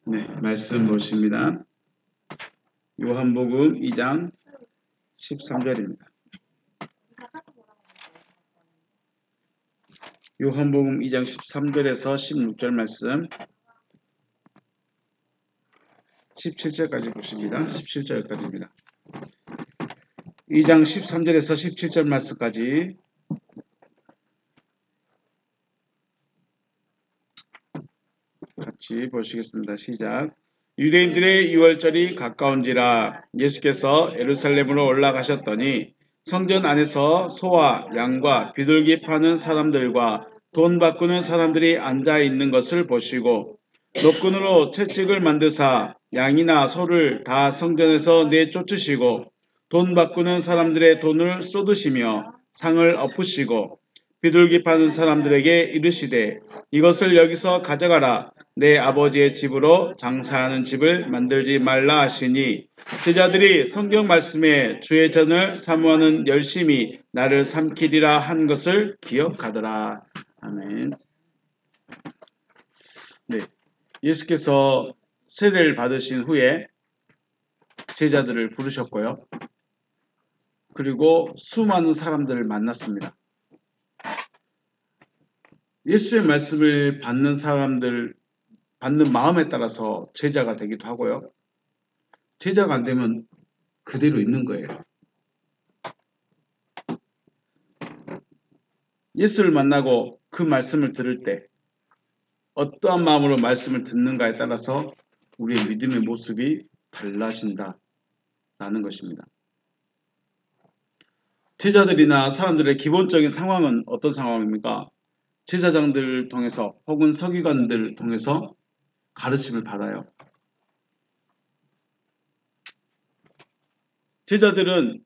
네, 말씀 보십니다. 요한복음 2장 13절입니다. 요한복음 2장 13절에서 16절 말씀 17절까지 보십니다. 17절까지입니다. 2장 13절에서 17절 말씀까지 같이 보시겠습니다. 시작. 유대인들의 유월절이 가까운지라 예수께서 예루살렘으로 올라가셨더니 성전 안에서 소와 양과 비둘기 파는 사람들과 돈 바꾸는 사람들이 앉아 있는 것을 보시고 노끈으로 채찍을 만드사 양이나 소를 다 성전에서 내쫓으시고 돈 바꾸는 사람들의 돈을 쏟으시며 상을 엎으시고 비둘기 파는 사람들에게 이르시되 이것을 여기서 가져가라. 내 아버지의 집으로 장사하는 집을 만들지 말라 하시니 제자들이 성경 말씀에 주의 전을 사모하는 열심히 나를 삼키리라 한 것을 기억하더라. 아멘. 네, 예수께서 세례를 받으신 후에 제자들을 부르셨고요. 그리고 수많은 사람들을 만났습니다. 예수의 말씀을 받는 사람들, 받는 마음에 따라서 제자가 되기도 하고요. 제자가 안 되면 그대로 있는 거예요. 예수를 만나고 그 말씀을 들을 때 어떠한 마음으로 말씀을 듣는가에 따라서 우리의 믿음의 모습이 달라진다라는 것입니다. 제자들이나 사람들의 기본적인 상황은 어떤 상황입니까? 제사장들을 통해서 혹은 서기관들을 통해서 가르침을 받아요. 제자들은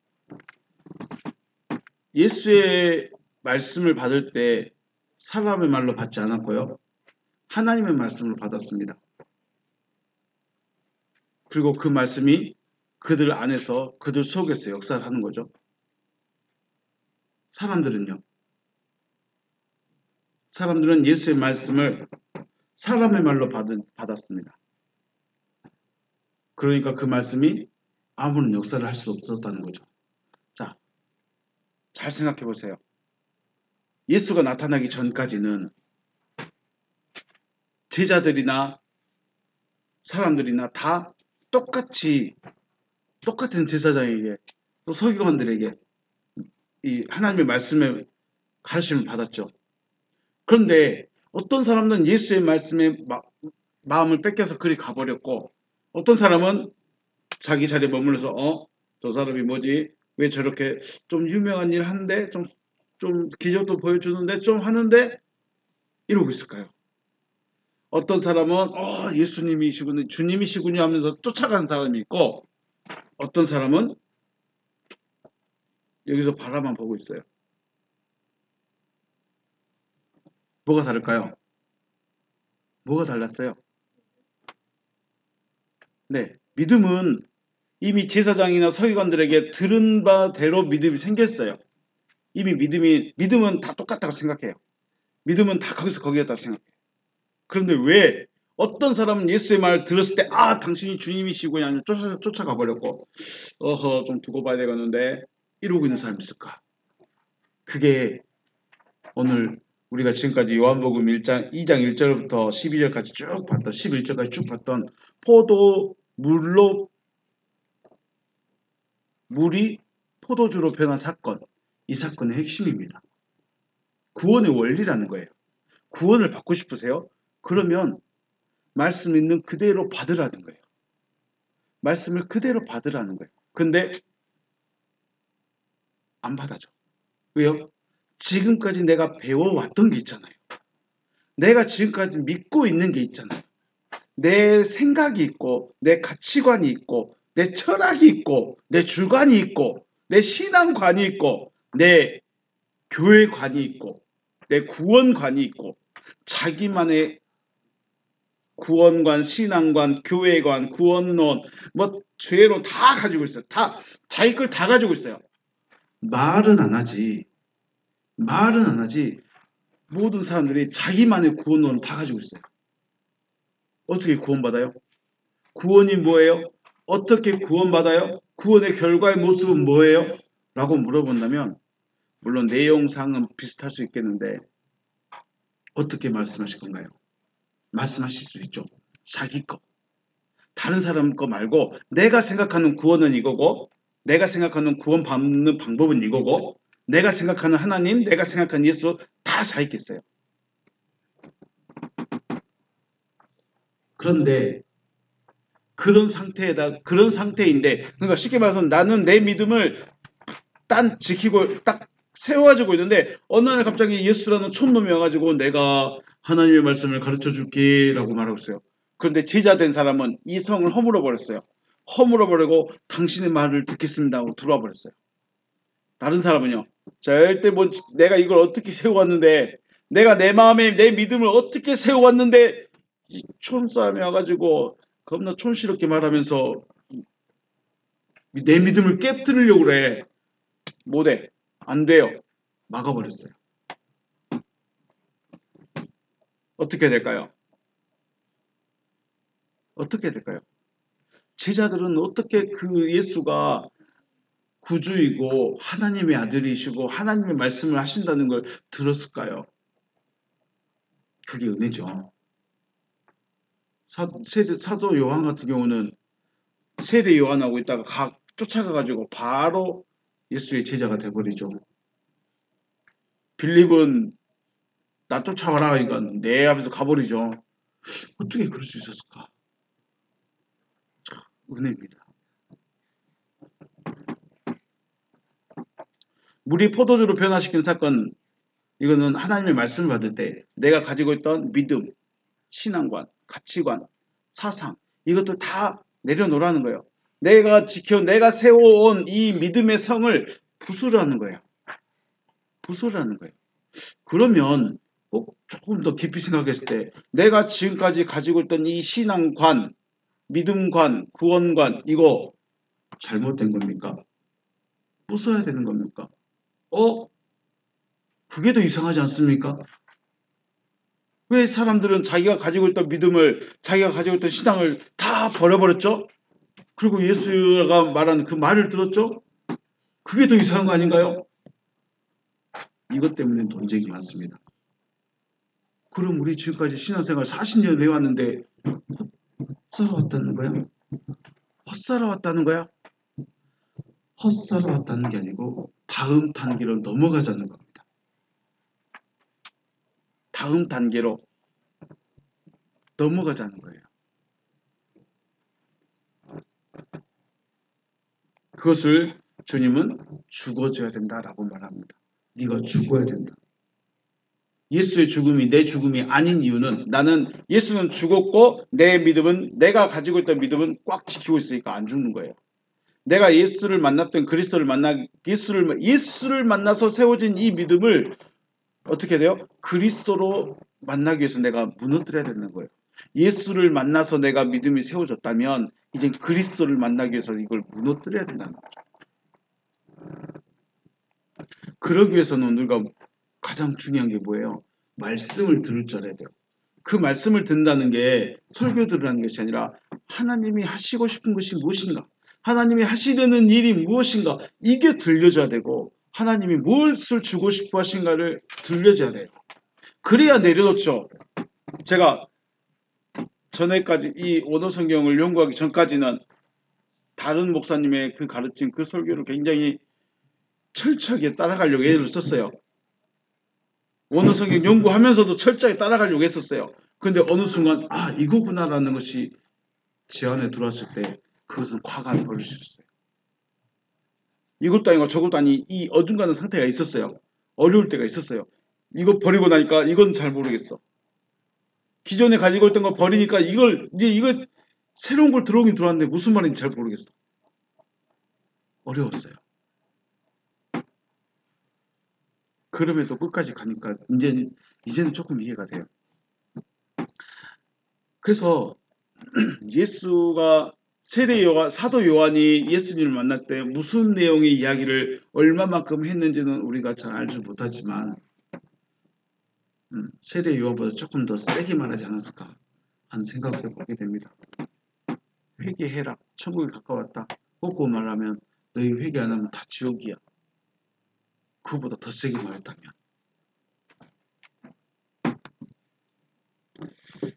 예수의 말씀을 받을 때 사람의 말로 받지 않았고요. 하나님의 말씀으로 받았습니다. 그리고 그 말씀이 그들 안에서 그들 속에서 역사를 하는 거죠. 사람들은 예수의 말씀을 사람의 말로 받았습니다. 그러니까 그 말씀이 아무런 역사를 할 수 없었다는 거죠. 자, 잘 생각해 보세요. 예수가 나타나기 전까지는 제자들이나 사람들이나 다 똑같은 제사장에게 또 서기관들에게 이 하나님의 말씀의 가르침을 받았죠. 그런데 어떤 사람은 예수의 말씀에 마음을 뺏겨서 그리 가버렸고 어떤 사람은 자기 자리에 머물러서 저 사람이 뭐지? 왜 저렇게 좀 유명한 일 하는데 좀 기적도 보여주는데 좀 하는데 이러고 있을까요? 어떤 사람은 예수님이시군요, 주님이시군요 하면서 쫓아가는 사람이 있고 어떤 사람은 여기서 바라만 보고 있어요. 뭐가 다를까요? 뭐가 달랐어요? 네, 믿음은 이미 제사장이나 서기관들에게 들은 바대로 믿음이 생겼어요. 이미 믿음은 다 똑같다고 생각해요. 믿음은 다 거기였다고 생각해요. 그런데 왜 어떤 사람은 예수의 말을 들었을 때 당신이 주님이시고 그냥 쫓아가 버렸고 좀 두고 봐야 되겠는데 이러고 있는 사람이 있을까? 그게 오늘 우리가 지금까지 요한복음 2장 1절부터 12절까지 쭉 봤던 11절까지 쭉 봤던 물이 포도주로 변한 사건, 이 사건의 핵심입니다. 구원의 원리라는 거예요. 구원을 받고 싶으세요? 그러면 말씀 있는 그대로 받으라는 거예요. 말씀을 그대로 받으라는 거예요. 근데 안 받아줘. 왜요? 지금까지 내가 배워왔던 게 있잖아요. 내가 지금까지 믿고 있는 게 있잖아요. 내 생각이 있고 내 가치관이 있고 내 철학이 있고 내 주관이 있고 내 신앙관이 있고 내 교회관이 있고 내 구원관이 있고 자기만의 구원관, 신앙관, 교회관, 구원론, 죄론 다 가지고 있어요. 다 자기 걸 다 가지고 있어요. 말은 안 하지. 모든 사람들이 자기만의 구원론을 다 가지고 있어요. 어떻게 구원받아요? 구원이 뭐예요? 어떻게 구원받아요? 구원의 결과의 모습은 뭐예요? 라고 물어본다면 물론 내용상은 비슷할 수 있겠는데 어떻게 말씀하실 건가요? 말씀하실 수 있죠. 자기 거. 다른 사람 거 말고 내가 생각하는 구원은 이거고 내가 생각하는 구원 받는 방법은 이거고 내가 생각하는 하나님, 내가 생각하는 예수 다 자기 게 있어요. 그런데 그런 상태인데 그러니까 쉽게 말해서 나는 내 믿음을 딱 지키고 딱 세워가지고 있는데 어느 날 갑자기 예수라는 촌놈이 와가지고 내가 하나님의 말씀을 가르쳐 줄게 라고 말하고 있어요. 그런데 제자 된 사람은 이 성을 허물어 버렸어요. 허물어 버리고 당신의 말을 듣겠습니다 하고 들어와 버렸어요. 다른 사람은요. 절대 뭐 내가 이걸 어떻게 세워왔는데 내가 내 마음에 내 믿음을 어떻게 세워왔는데 이 촌사람이 와가지고 겁나 촌스럽게 말하면서 내 믿음을 깨뜨리려고 그래. 못해. 안 돼요. 막아버렸어요. 어떻게 될까요? 어떻게 될까요? 제자들은 어떻게 그 예수가 구주이고 하나님의 아들이시고 하나님의 말씀을 하신다는 걸 들었을까요? 그게 은혜죠. 사도 요한 같은 경우는 세례 요한하고 있다가 쫓아가가지고 바로 예수의 제자가 돼버리죠. 빌립은 나 쫓아와라 이건 네 하면서 가버리죠. 어떻게 그럴 수 있었을까? 은혜입니다. 물이 포도주로 변화시킨 사건 이거는 하나님의 말씀을 받을 때 내가 가지고 있던 믿음, 신앙관, 가치관, 사상 이것들 다 내려놓으라는 거예요. 내가 세워온 이 믿음의 성을 부수라는 거예요. 부수라는 거예요. 그러면 꼭 조금 더 깊이 생각했을 때 내가 지금까지 가지고 있던 이 신앙관, 믿음관, 구원관 이거 잘못된 겁니까? 부숴야 되는 겁니까? 그게 더 이상하지 않습니까? 왜 사람들은 자기가 가지고 있던 믿음을, 자기가 가지고 있던 신앙을 다 버려버렸죠? 그리고 예수가 말한 그 말을 들었죠? 그게 더 이상한 거 아닌가요? 이것 때문에 논쟁이 많습니다. 그럼 우리 지금까지 신앙생활 40년을 해왔는데 헛살아왔다는 거야? 헛살아왔다는 거야? 헛살아왔다는 게 아니고 다음 단계로 넘어가자는 겁니다. 다음 단계로 넘어가자는 거예요. 그것을 주님은 죽어줘야 된다라고 말합니다. 네가 죽어야 된다. 예수의 죽음이 내 죽음이 아닌 이유는 나는 예수는 죽었고 내 믿음은 내가 가지고 있던 믿음은 꽉 지키고 있으니까 안 죽는 거예요. 내가 예수를 만났던 그리스도를 예수를 만나서 세워진 이 믿음을 어떻게 돼요? 그리스도로 만나기 위해서 내가 무너뜨려야 되는 거예요. 예수를 만나서 내가 믿음이 세워졌다면 이제 그리스도를 만나기 위해서 이걸 무너뜨려야 된다는 거죠. 그러기 위해서는 우리가 가장 중요한 게 뭐예요? 말씀을 들을 줄 알아야 돼요. 그 말씀을 듣는다는 게 설교 들으라는 것이 아니라 하나님이 하시고 싶은 것이 무엇인가? 하나님이 하시려는 일이 무엇인가? 이게 들려줘야 되고 하나님이 무엇을 주고 싶어 하신가를 들려줘야 돼요. 그래야 내려놓죠. 제가 전에까지 이 원어성경을 연구하기 전까지는 다른 목사님의 그 가르침, 그 설교를 굉장히 철저하게 따라가려고 애를 썼어요. 원어성경 연구하면서도 철저하게 따라가려고 했었어요. 그런데 어느 순간 이거구나라는 것이 제 안에 들어왔을 때 그것은 화가 버리셨어요. 이것도 아니고 저것도 아니 이 어중간한 상태가 있었어요. 어려울 때가 있었어요. 이거 버리고 나니까 이건 잘 모르겠어. 기존에 가지고 있던 거 버리니까 이거 새로운 걸 들어오긴 들어왔는데 무슨 말인지 잘 모르겠어. 어려웠어요. 그럼에도 끝까지 가니까 이제는 조금 이해가 돼요. 그래서 예수가 사도 요한이 예수님을 만났을 때 무슨 내용의 이야기를 얼마만큼 했는지는 우리가 잘 알지 못하지만 세례 요한보다 조금 더 세게 말하지 않았을까 하는 생각을 해보게 됩니다. 회개해라. 천국이 가까웠다. 거꾸로 말하면 너희 회개 안 하면 다 지옥이야. 그보다 더 세게 말했다면.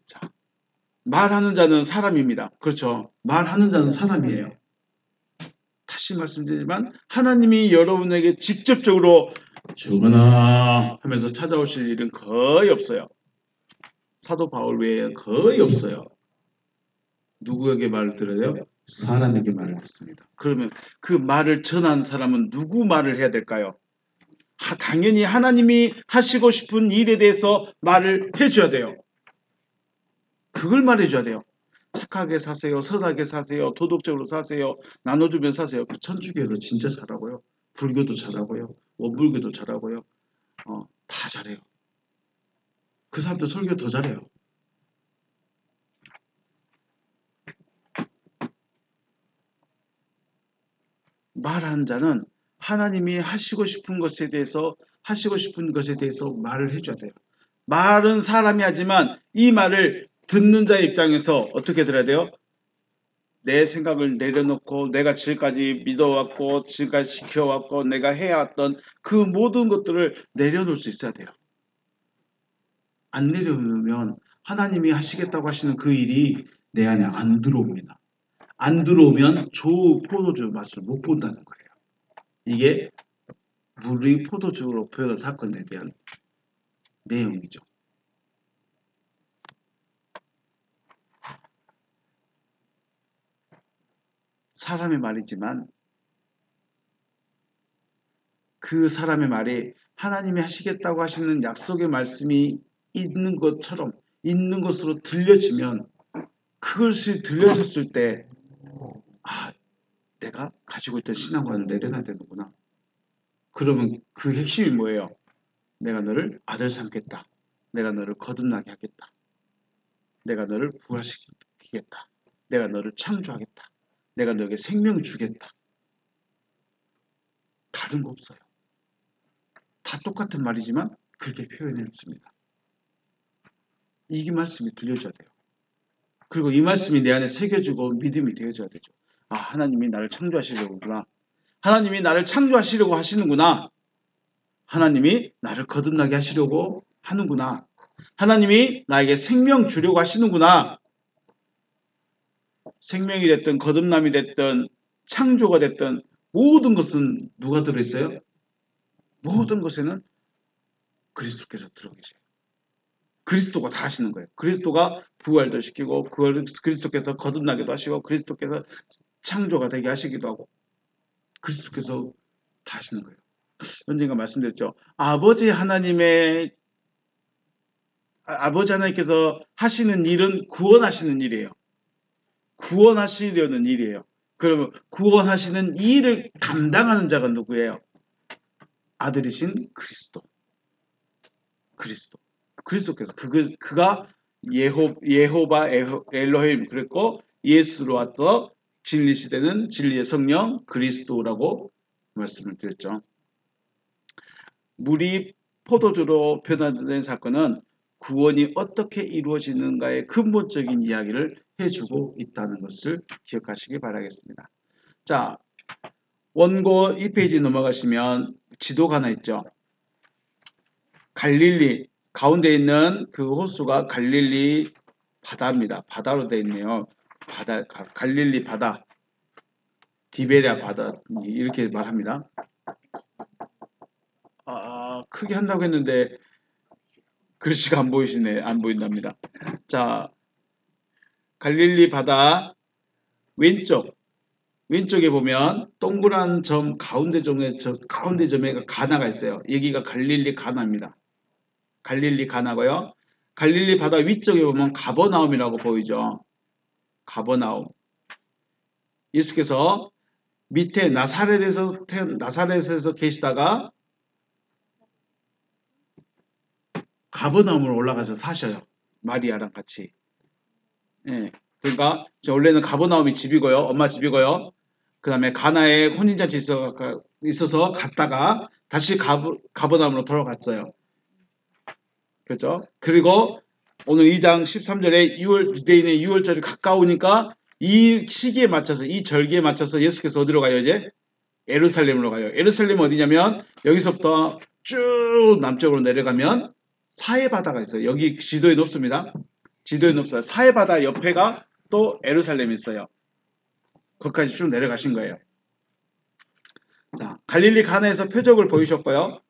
자, 말하는 자는 사람입니다. 그렇죠. 말하는 자는 사람이에요. 다시 말씀드리지만 하나님이 여러분에게 직접적으로 주거나 하면서 찾아오실 일은 거의 없어요. 사도 바울 외에 거의 없어요. 누구에게 말을 들어요? 사람에게 말을 듣습니다. 그러면 그 말을 전하는 사람은 누구 말을 해야 될까요? 당연히 하나님이 하시고 싶은 일에 대해서 말을 해줘야 돼요. 그걸 말해줘야 돼요. 착하게 사세요. 선하게 사세요. 도덕적으로 사세요. 나눠주면 사세요. 그 천주교에서 진짜 잘하고요. 불교도 잘하고요. 원불교도 잘하고요. 다 잘해요. 그 사람들 설교 더 잘해요. 말하는 자는 하나님이 하시고 싶은 것에 대해서 말을 해줘야 돼요. 말은 사람이 하지만 이 말을 듣는 자의 입장에서 어떻게 들어야 돼요? 내 생각을 내려놓고 내가 지금까지 믿어왔고 지금까지 지켜왔고 내가 해왔던 그 모든 것들을 내려놓을 수 있어야 돼요. 안 내려놓으면 하나님이 하시겠다고 하시는 그 일이 내 안에 안 들어옵니다. 안 들어오면 포도주 맛을 못 본다는 거예요. 이게 물이 포도주로 표현한 사건에 대한 내용이죠. 사람의 말이지만 그 사람의 말이 하나님이 하시겠다고 하시는 약속의 말씀이 있는 것처럼 있는 것으로 들려지면 그것이 들려졌을 때 내가 가지고 있던 신앙관을 내려놔야 되는구나. 그러면 그 핵심이 뭐예요? 내가 너를 아들 삼겠다. 내가 너를 거듭나게 하겠다. 내가 너를 부활시키겠다. 내가 너를 창조하겠다. 내가 너에게 생명 주겠다. 다른 거 없어요. 다 똑같은 말이지만 그렇게 표현했습니다. 이 말씀이 들려줘야 돼요. 그리고 이 말씀이 내 안에 새겨지고 믿음이 되어져야 되죠. 하나님이 나를 창조하시려구나. 하나님이 나를 창조하시려고 하시는구나. 하나님이 나를 거듭나게 하시려고 하는구나. 하나님이 나에게 생명 주려고 하시는구나. 생명이 됐든 거듭남이 됐든 창조가 됐든 모든 것은 누가 들어있어요? 모든 것에는 그리스도께서 들어 계세요. 그리스도가 다 하시는 거예요. 그리스도가 부활도 시키고 그리스도께서 거듭나기도 하시고 그리스도께서 창조가 되게 하시기도 하고 그리스도께서 다 하시는 거예요. 언젠가 말씀드렸죠. 아버지 하나님께서 하시는 일은 구원하시는 일이에요. 구원하시려는 일이에요. 그러면 구원하시는 이 일을 감당하는 자가 누구예요? 아들이신 그리스도. 그리스도께서 그가 예호바 엘로힘 그랬고 예수로 와서 진리 시대는 진리의 성령 그리스도라고 말씀을 드렸죠. 물이 포도주로 변화된 사건은 구원이 어떻게 이루어지는가의 근본적인 이야기를 해주고 있다는 것을 기억하시기 바라겠습니다. 자, 원고 2페이지 넘어가시면 지도가 하나 있죠. 갈릴리 가운데 있는 그 호수가 갈릴리 바다입니다. 바다로 되어 있네요. 갈릴리 바다, 디베랴 바다 이렇게 말합니다. 크게 한다고 했는데 글씨가 안 보인답니다. 자, 갈릴리 바다 왼쪽에 보면 동그란 점 가운데 점에 가나가 있어요. 여기가 갈릴리 가나입니다. 갈릴리 가나고요. 갈릴리 바다 위쪽에 보면 가버나움이라고 보이죠. 가버나움. 예수께서 밑에 나사렛에서 계시다가 가버나움으로 올라가서 사셔요. 마리아랑 같이. 예. 그러니까 원래는 가버나움이 집이고요. 엄마 집이고요. 그 다음에 가나에 혼인잔치 있어서 갔다가 다시 가버나움으로 돌아갔어요. 그렇죠? 그리고 오늘 2장 13절에 유대인의 6월절이 가까우니까 이 시기에 맞춰서 이 절기에 맞춰서 예수께서 어디로 가요 이제? 예루살렘으로 가요. 예루살렘 어디냐면 여기서부터 쭉 남쪽으로 내려가면 사해바다가 있어요. 여기 지도에 높습니다. 지도에 높어요. 사해바다 옆에가 또 예루살렘이 있어요. 거기까지 쭉 내려가신 거예요. 자, 갈릴리 가나에서 표적을 보이셨고요.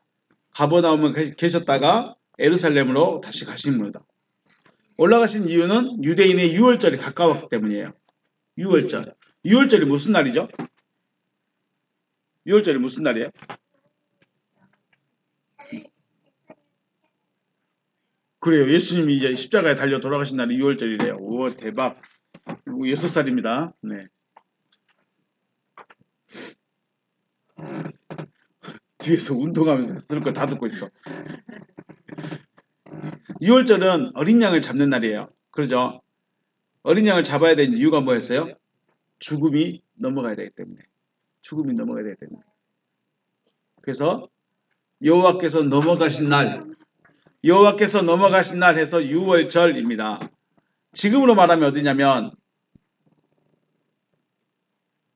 가버나움에 계셨다가 예루살렘으로 다시 가신 겁니다. 올라가신 이유는 유대인의 유월절이 가까웠기 때문이에요. 유월절. 유월절이 무슨 날이죠? 유월절이 무슨 날이에요? 그래요. 예수님이 이제 십자가에 달려 돌아가신 날이 유월절이래요. 우와, 대박. 6살입니다. 네. 뒤에서 운동하면서 들을 거 다 듣고 있어. 6월절은 어린 양을 잡는 날이에요. 그러죠? 어린 양을 잡아야 되는 이유가 뭐였어요? 죽음이 넘어가야 되기 때문에. 죽음이 넘어가야 되기 때문에. 그래서 여호와께서 넘어가신 날, 여호와께서 넘어가신 날 해서 6월절입니다. 지금으로 말하면 어디냐면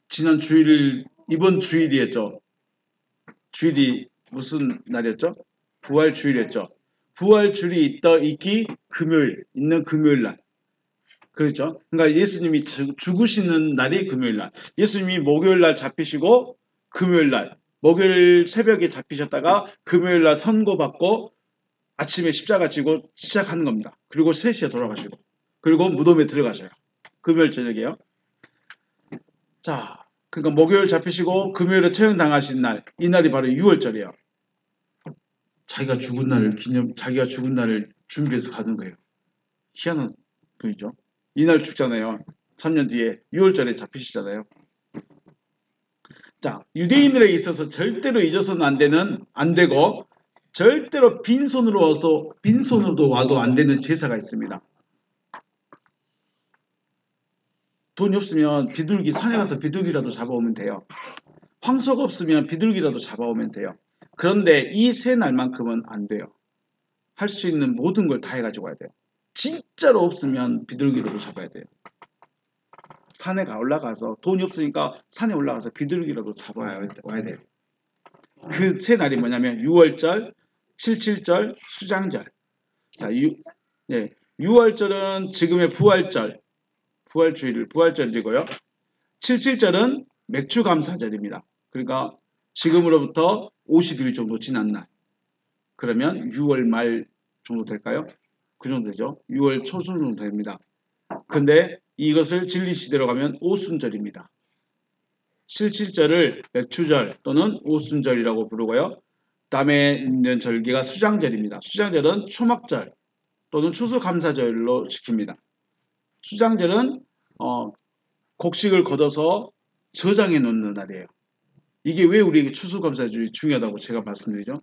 지난 주일, 이번 주일이었죠. 주일이 무슨 날이었죠? 부활주일이었죠. 부활주일이 있기 금요일, 있는 금요일 날. 그렇죠. 그러니까 예수님이 죽으시는 날이 금요일 날. 예수님이 목요일 날 잡히시고 금요일 날, 목요일 새벽에 잡히셨다가 금요일 날 선고받고 아침에 십자가 지고 시작하는 겁니다. 그리고 3시에 돌아가시고 그리고 무덤에 들어가셔요. 금요일 저녁에요. 자, 그러니까 목요일 잡히시고 금요일에 처형당하신 날, 이 날이 바로 6월절이에요. 자기가 죽은 날을 준비해서 가는 거예요. 희한한 분이죠. 이날 죽잖아요. 3년 뒤에 6월절에 잡히시잖아요. 자, 유대인들에 있어서 절대로 잊어서는 안 되고 절대로 빈손으로도 와도 안 되는 제사가 있습니다. 돈이 없으면 비둘기 산에 가서 비둘기라도 잡아오면 돼요. 황소가 없으면 비둘기라도 잡아오면 돼요. 그런데 이 세 날만큼은 안 돼요. 할 수 있는 모든 걸 다 해가지고 와야 돼요. 진짜로 없으면 비둘기라도 잡아야 돼요. 산에 올라가서 돈이 없으니까 산에 올라가서 비둘기라도 잡아야 와야 돼요. 그 세 날이 뭐냐면 6월절, 77절, 수장절. 자, 6월절은 지금의 부활절이고요. 77절은 맥주감사절입니다. 그러니까 지금으로부터 50일 정도 지난 날. 그러면 6월 말 정도 될까요? 그 정도 되죠. 6월 초순 정도 됩니다. 근데 이것을 진리시대로 가면 오순절입니다. 77절을 맥추절 또는 오순절이라고 부르고요. 다음에 있는 절기가 수장절입니다. 수장절은 초막절 또는 추수감사절로 지킵니다. 수장절은 곡식을 걷어서 저장해 놓는 날이에요. 이게 왜 우리에게 추수감사절이 중요하다고 제가 말씀드리죠.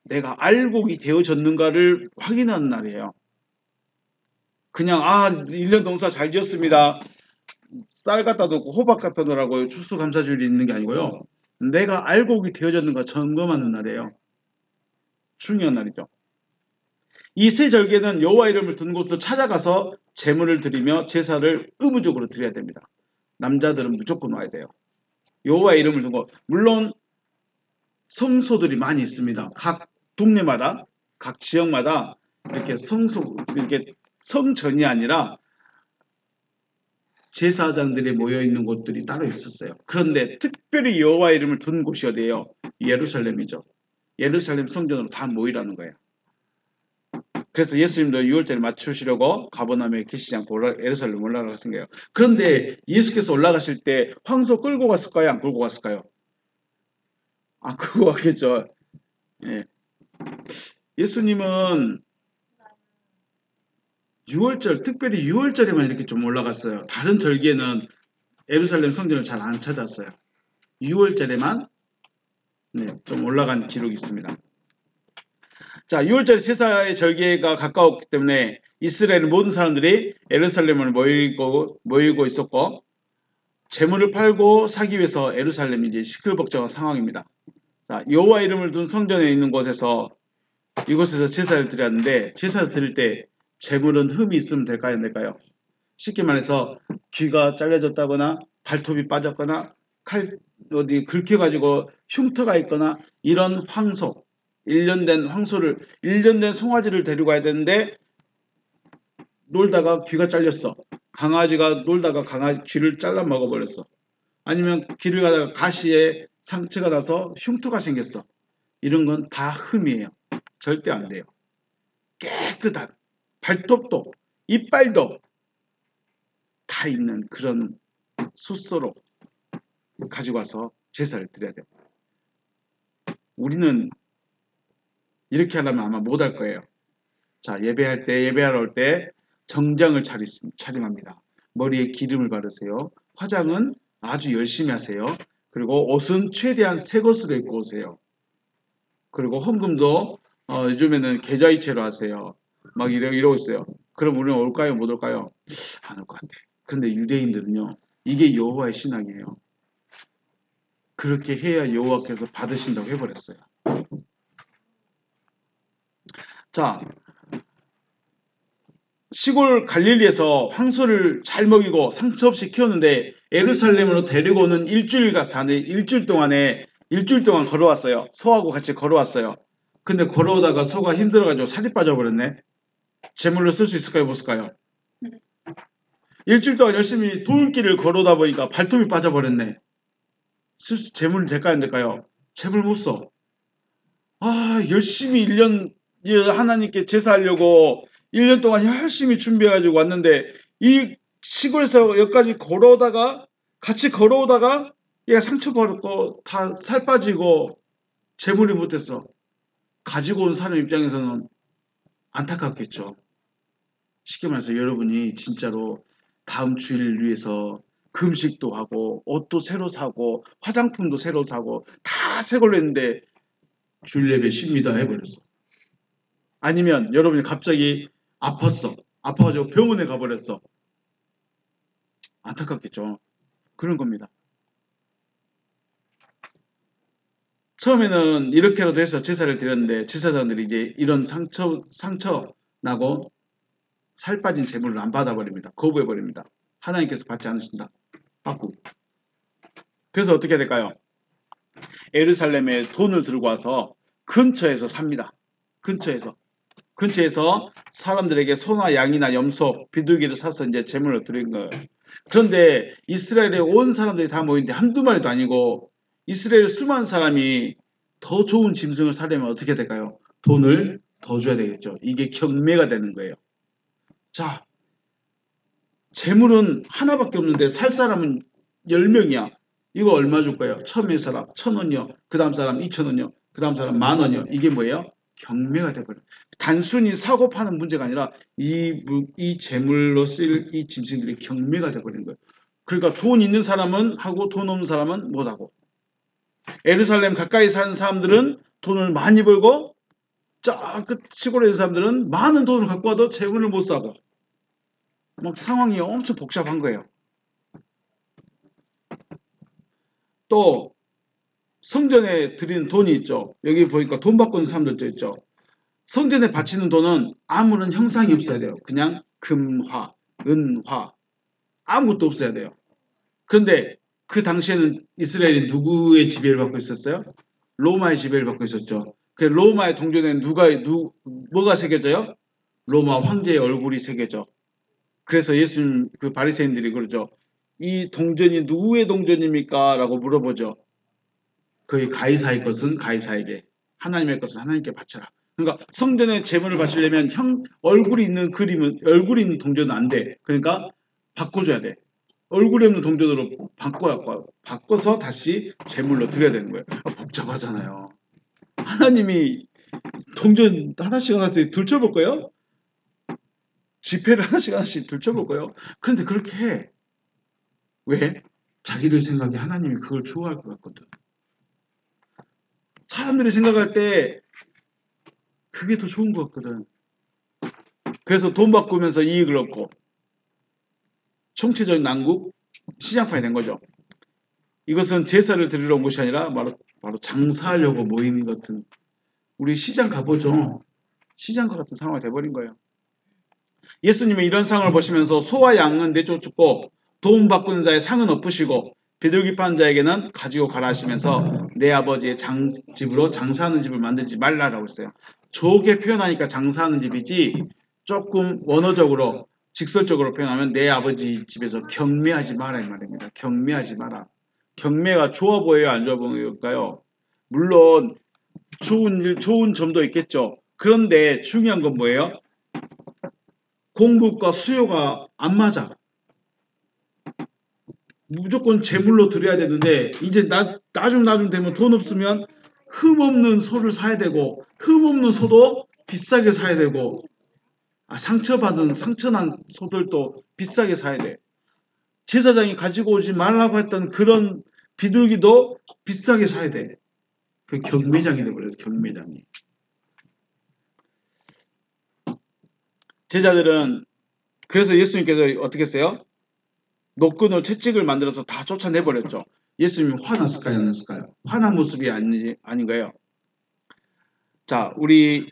내가 알곡이 되어졌는가를 확인하는 날이에요. 그냥 1년 농사 잘 지었습니다. 쌀 갖다 놓고 호박 갖다 놓으라고 추수감사절이 있는 게 아니고요. 내가 알곡이 되어졌는가 점검하는 날이에요. 중요한 날이죠. 이 세 절개는 여호와 이름을 든 곳으로 찾아가서 제물을 드리며 제사를 의무적으로 드려야 됩니다. 남자들은 무조건 와야 돼요. 여호와 이름을 든 곳. 물론 성소들이 많이 있습니다. 각 동네마다 각 지역마다 이렇게 성전이 아니라 제사장들이 모여있는 곳들이 따로 있었어요. 그런데 특별히 여호와 이름을 둔 곳이 어디예요? 예루살렘이죠. 예루살렘 성전으로 다 모이라는 거예요. 그래서 예수님도 6월절에 맞추시려고 가버나움에 계시지 않고 예루살렘 올라가신 거예요. 그런데 예수께서 올라가실 때 황소 끌고 갔을까요? 안 끌고 갔을까요? 안 끌고 갔겠죠. 예. 예수님은 6월절, 특별히 6월절에만 이렇게 좀 올라갔어요. 다른 절기에는 예루살렘 성전을 잘 안 찾았어요. 6월절에만 좀 올라간 기록이 있습니다. 자, 6월절 제사의 절기가 가까웠기 때문에 이스라엘 모든 사람들이 예루살렘을 모이고 있었고 재물을 팔고 사기 위해서 예루살렘이 이제 시끌벅적한 상황입니다. 자, 여호와 이름을 둔 성전에 있는 곳에서 이곳에서 제사를 드렸는데 제사를 드릴 때 재물은 흠이 있으면 될까요? 안 될까요? 쉽게 말해서 귀가 잘려졌다거나 발톱이 빠졌거나 칼 어디 긁혀가지고 흉터가 있거나 이런 황소, 1년 된 황소를 1년 된 송아지를 데리고 가야 되는데 놀다가 귀가 잘렸어. 강아지가 놀다가 강아지 귀를 잘라 먹어버렸어. 아니면 길을 가다가 가시에 상처가 나서 흉터가 생겼어. 이런 건 다 흠이에요. 절대 안 돼요. 깨끗한 발톱도 이빨도 다 있는 그런 숫소로 가지고 와서 제사를 드려야 돼요. 우리는 이렇게 하려면 아마 못할 거예요. 자, 예배하러 올 때 정장을 차림합니다. 머리에 기름을 바르세요. 화장은 아주 열심히 하세요. 그리고 옷은 최대한 새 것으로 입고 오세요. 그리고 헌금도 요즘에는 계좌이체로 하세요. 막 이러고 있어요. 그럼 우리는 올까요? 못 올까요? 안 올 것 같아. 근데 유대인들은요. 이게 여호와의 신앙이에요. 그렇게 해야 여호와께서 받으신다고 해버렸어요. 자, 시골 갈릴리에서 황소를 잘 먹이고 상처 없이 키웠는데 예루살렘으로 데리고 오는 일주일 동안 걸어왔어요. 소하고 같이 걸어왔어요. 근데 걸어오다가 소가 힘들어가지고 살이 빠져버렸네. 제물로 쓸 수 있을까요? 못 쓸까요? 일주일 동안 열심히 돌길을 걸어오다 보니까 발톱이 빠져버렸네. 제물 될까요? 안 될까요? 제물 못 써. 열심히 1년 하나님께 제사하려고 1년 동안 열심히 준비해가지고 왔는데 이 시골에서 여기까지 같이 걸어오다가 얘가 상처받고 다 살 빠지고 제물이 못했어. 가지고 온 사람 입장에서는 안타깝겠죠. 쉽게 말해서 여러분이 진짜로 다음 주일을 위해서 금식도 하고 옷도 새로 사고 화장품도 새로 사고 다 새 걸로 했는데 주일 예배 쉽니다 해버렸어. 아니면 여러분이 갑자기 아파가지고 병원에 가버렸어. 안타깝겠죠. 그런 겁니다. 처음에는 이렇게라도 해서 제사를 드렸는데 제사장들이 이제 이런 상처 나고 살 빠진 제물을 안 받아버립니다. 거부해버립니다. 하나님께서 받지 않으신다. 받고. 그래서 어떻게 될까요? 예루살렘에 돈을 들고 와서 근처에서 삽니다. 근처에서 사람들에게 소나 양이나 염소, 비둘기를 사서 이제 제물로 드린 거예요. 그런데 이스라엘에 온 사람들이 다 모이는데 한두 마리도 아니고 이스라엘 수많은 사람이 더 좋은 짐승을 사려면 어떻게 될까요? 돈을 더 줘야 되겠죠. 이게 경매가 되는 거예요. 자, 재물은 하나밖에 없는데 살 사람은 10명이야. 이거 얼마 줄 거예요? 처음에 사람 1,000원이요. 그 다음 사람 2,000원이요. 그 다음 사람 10,000원이요. 이게 뭐예요? 경매가 돼버려요. 단순히 사고 파는 문제가 아니라 이 재물로 쓸 이 짐승들이 경매가 돼버리는 거예요. 그러니까 돈 있는 사람은 하고 돈 없는 사람은 못하고. 예루살렘 가까이 사는 사람들은 돈을 많이 벌고 저 끝 시골에 있는 사람들은 많은 돈을 갖고 와도 재물을 못 사고 막 상황이 엄청 복잡한 거예요. 또 성전에 드리는 돈이 있죠. 여기 보니까 돈 받고 있는 사람들도 있죠. 성전에 바치는 돈은 아무런 형상이 없어야 돼요. 그냥 금화, 은화 아무것도 없어야 돼요. 그런데 그 당시에는 이스라엘이 누구의 지배를 받고 있었어요? 로마의 지배를 받고 있었죠. 그 로마의 동전에 뭐가 새겨져요? 로마 황제의 얼굴이 새겨져. 그래서 예수님 그 바리새인들이 그러죠. 이 동전이 누구의 동전입니까? 라고 물어보죠. 그의 가이사의 것은 가이사에게, 하나님의 것은 하나님께 바쳐라. 그러니까 성전에 제물을 바치려면 얼굴이 있는 동전은 안 돼. 그러니까 바꿔줘야 돼. 얼굴이 없는 동전으로 바꿔서 다시 제물로 드려야 되는 거예요. 복잡하잖아요. 하나님이 동전 하나씩 들춰볼 거예요? 지폐를 하나씩 들춰볼 거예요? 그런데 그렇게 해. 왜? 자기들 생각에 하나님이 그걸 좋아할 것 같거든. 사람들이 생각할 때 그게 더 좋은 것 같거든. 그래서 돈 바꾸면서 이익을 얻고 총체적인 난국, 시장판이 된 거죠. 이것은 제사를 드리러 온 것이 아니라 바로 장사하려고 모이는 같은, 우리 시장 가보죠. 시장과 같은 상황이 돼버린 거예요. 예수님은 이런 상을 보시면서 소와 양은 내쫓고 도움 바꾸는 자의 상은 엎으시고 비둘기 파는 자에게는 가지고 가라 하시면서 내 아버지의 집으로 장사하는 집을 만들지 말라라고 했어요. 좋게 표현하니까 장사하는 집이지 조금 원어적으로 직설적으로 표현하면 내 아버지 집에서 경매하지 마라 이 말입니다. 경매하지 마라. 경매가 좋아 보여요? 안 좋아 보일까요? 물론 좋은 점도 있겠죠. 그런데 중요한 건 뭐예요? 공급과 수요가 안 맞아. 무조건 제물로 드려야 되는데 이제 나중 되면 돈 없으면 흠 없는 소를 사야 되고 흠 없는 소도 비싸게 사야 되고 상처난 소들도 비싸게 사야 돼. 제사장이 가지고 오지 말라고 했던 그런 비둘기도 비싸게 사야 돼. 그 경매장이 돼버려요. 경매장이. 제자들은 그래서 예수님께서 어떻게 했어요? 노끈으로 채찍을 만들어서 다 쫓아내버렸죠. 예수님이 화났을까요? 안 났을까요? 화난 모습이 아닌가요? 자, 우리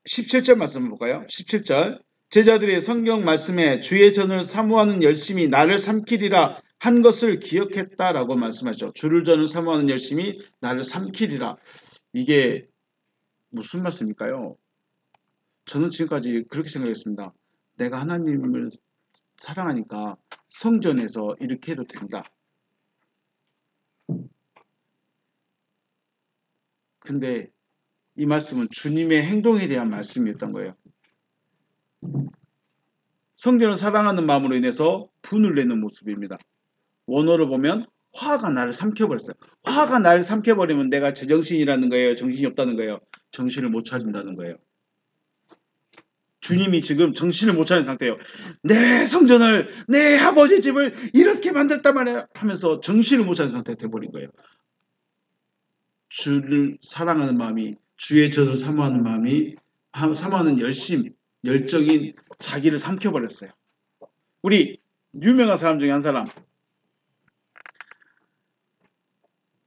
17절 말씀 볼까요? 17절. 제자들이 성경 말씀에 주의 전을 사모하는 열심이 나를 삼키리라 한 것을 기억했다라고 말씀하죠. 주를 전을 사모하는 열심이 나를 삼키리라. 이게 무슨 말씀일까요? 저는 지금까지 그렇게 생각했습니다. 내가 하나님을 사랑하니까 성전에서 이렇게 해도 된다. 근데 이 말씀은 주님의 행동에 대한 말씀이었던 거예요. 성전을 사랑하는 마음으로 인해서 분을 내는 모습입니다. 원어를 보면 화가 나를 삼켜버렸어요. 화가 나를 삼켜버리면 내가 제정신이라는 거예요? 정신이 없다는 거예요? 정신을 못 차린다는 거예요. 주님이 지금 정신을 못 차린 상태예요. 내 성전을 내 아버지 집을 이렇게 만들단 말이야 하면서 정신을 못 차린 상태가 돼버린 거예요. 주를 사랑하는 마음이 주의 저를 사모하는 마음이 사모하는 열정인 자기를 삼켜버렸어요. 우리 유명한 사람 중에 한 사람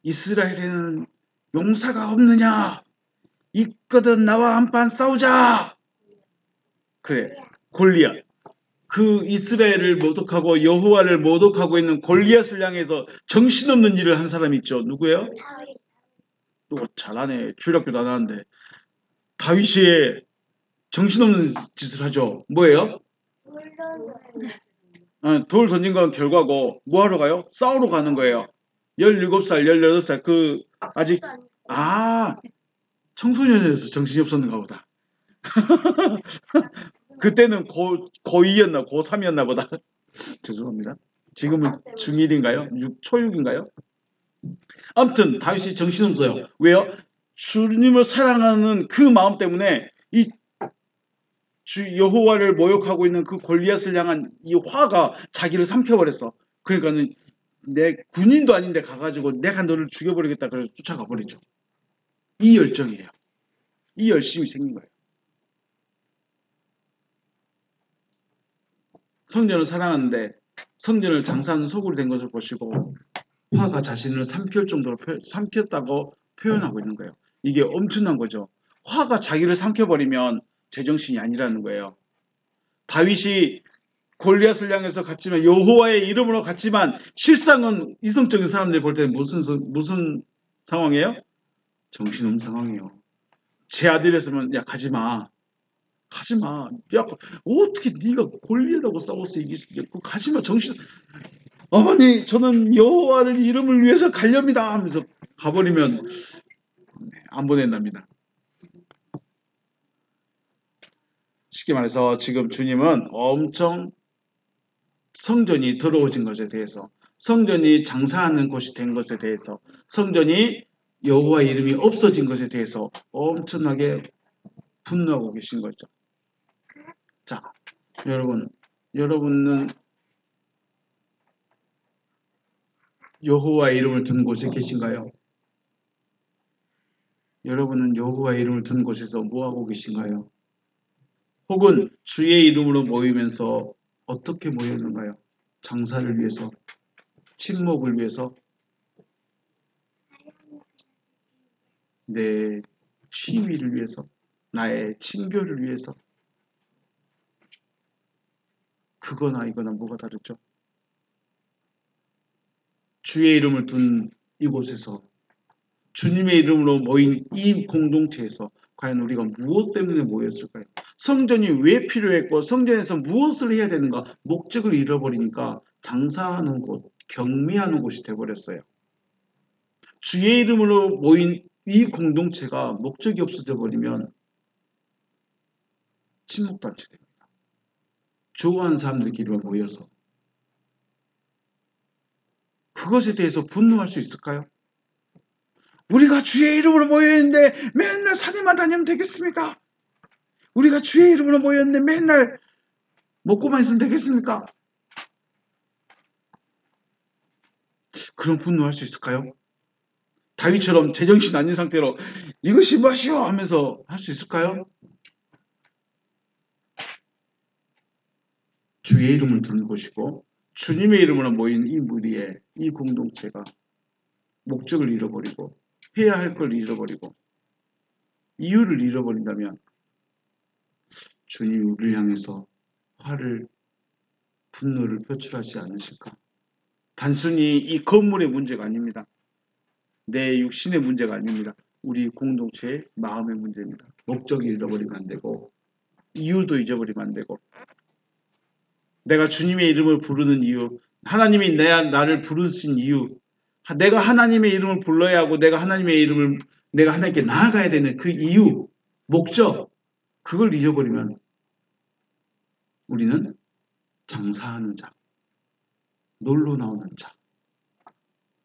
이스라엘에는 용사가 없느냐? 있거든 나와 한판 싸우자. 그래 골리앗. 그 이스라엘을 모독하고 여호와를 모독하고 있는 골리앗을 향해서 정신없는 일을 한 사람이 있죠. 누구예요? 또 잘하네. 주일학교도 안 하는데. 다윗이 정신없는 짓을 하죠. 뭐예요? 돌 던진 건 결과고 뭐 하러 가요? 싸우러 가는 거예요. 17살, 18살 아직 청소년이어서 정신이 없었는가 보다. 그때는 고2였나 고3이었나 보다. 죄송합니다. 지금은 중1인가요? 초6인가요? 아무튼 다윗이 정신없어요. 왜요? 주님을 사랑하는 그 마음 때문에 이 여호와를 모욕하고 있는 그 골리앗을 향한 이 화가 자기를 삼켜버렸어. 그러니까는 내 군인도 아닌데 가가지고 내가 너를 죽여버리겠다 그래서 쫓아가 버리죠. 이 열정이에요. 이 열심이 생긴 거예요. 성전을 사랑하는데 성전을 장사하는 소굴이 된 것을 보시고 화가 자신을 삼킬 정도로 삼켰다고 표현하고 있는 거예요. 이게 엄청난 거죠. 화가 자기를 삼켜버리면 제정신이 아니라는 거예요. 다윗이 골리앗을 향해서 갔지만 여호와의 이름으로 갔지만 실상은 이성적인 사람들이 볼 때는 무슨 상황이에요? 정신없는 상황이에요. 제 아들이었으면 야 가지마. 가지마. 야 어떻게 네가 골리앗하고 싸워서 이길 수 있겠고 가지마. 어머니 저는 여호와를 이름을 위해서 가렵니다 하면서 가버리면 안 보낸답니다. 쉽게 말해서 지금 주님은 엄청 성전이 더러워진 것에 대해서 성전이 장사하는 곳이 된 것에 대해서 성전이 여호와의 이름이 없어진 것에 대해서 엄청나게 분노하고 계신 거죠. 자, 여러분은 여호와의 이름을 둔 곳에 계신가요? 여러분은 여호와의 이름을 둔 곳에서 뭐하고 계신가요? 혹은 주의 이름으로 모이면서 어떻게 모였는가요? 장사를 위해서, 친목을 위해서, 내 취미를 위해서, 나의 친교를 위해서. 그거나 이거나 뭐가 다르죠? 주의 이름을 둔 이곳에서 주님의 이름으로 모인 이 공동체에서 과연 우리가 무엇 때문에 모였을까요? 성전이 왜 필요했고 성전에서 무엇을 해야 되는가? 목적을 잃어버리니까 장사하는 곳, 경매하는 곳이 되어버렸어요. 주의 이름으로 모인 이 공동체가 목적이 없어져 버리면 침묵단체 됩니다. 좋아하는 사람들끼리만 모여서 그것에 대해서 분노할 수 있을까요? 우리가 주의 이름으로 모여있는데 맨날 산에만 다니면 되겠습니까? 우리가 주의 이름으로 모였는데 맨날 먹고만 있으면 되겠습니까? 그런 분노할 수 있을까요? 다윗처럼 제정신 아닌 상태로 이것이 무엇이요 하면서 할 수 있을까요? 주의 이름을 두는 곳이고 주님의 이름으로 모인 이 무리의 이 공동체가 목적을 잃어버리고 해야 할 걸 잃어버리고 이유를 잃어버린다면 주님이 우리를 향해서 화를 분노를 표출하지 않으실까? 단순히 이 건물의 문제가 아닙니다. 내 육신의 문제가 아닙니다. 우리 공동체의 마음의 문제입니다. 목적이 잃어버리면 안 되고 이유도 잊어버리면 안 되고 내가 주님의 이름을 부르는 이유, 하나님이 나를 부르신 이유, 내가 하나님의 이름을 불러야 하고 내가 하나님께 나아가야 되는 그 이유, 목적, 그걸 잊어버리면 우리는 장사하는 자, 놀러 나오는 자,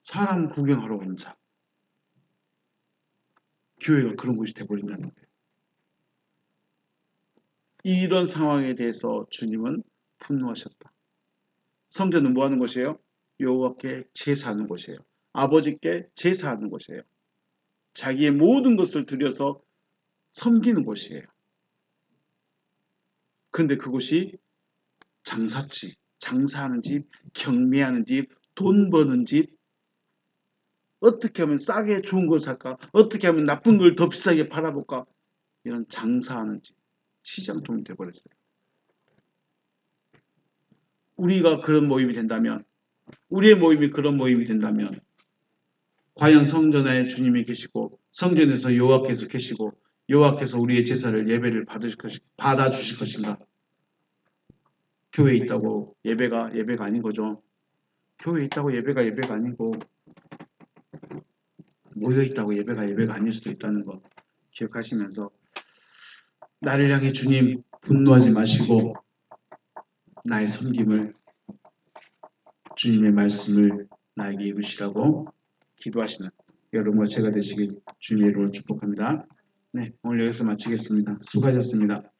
사람 구경하러 오는 자, 교회가 그런 곳이 되어버린다는 거예요. 이런 상황에 대해서 주님은 분노하셨다. 성전은 뭐 하는 곳이에요? 여호와께 제사하는 곳이에요. 아버지께 제사하는 곳이에요. 자기의 모든 것을 들여서 섬기는 곳이에요. 그런데 그곳이 장사집, 장사하는 집, 경매하는 집, 돈 버는 집, 어떻게 하면 싸게 좋은 걸 살까? 어떻게 하면 나쁜 걸 더 비싸게 팔아볼까? 이런 장사하는 집, 시장통이 되어버렸어요. 우리가 그런 모임이 된다면, 우리의 모임이 그런 모임이 된다면 과연 성전에 주님이 계시고 성전에서 여호와께서 계시고 여호와께서 우리의 제사를 예배를 받아주실 것인가? 교회에 있다고 예배가 아닌 거죠. 교회에 있다고 예배가 아니고 모여 있다고 예배가 아닐 수도 있다는 거 기억하시면서 나를 향해 주님 분노하지 마시고 나의 섬김을 주님의 말씀을 나에게 이루시라고 기도하시는 여러분과 제가 되시길 주님의 이름으로 축복합니다. 네, 오늘 여기서 마치겠습니다. 수고하셨습니다.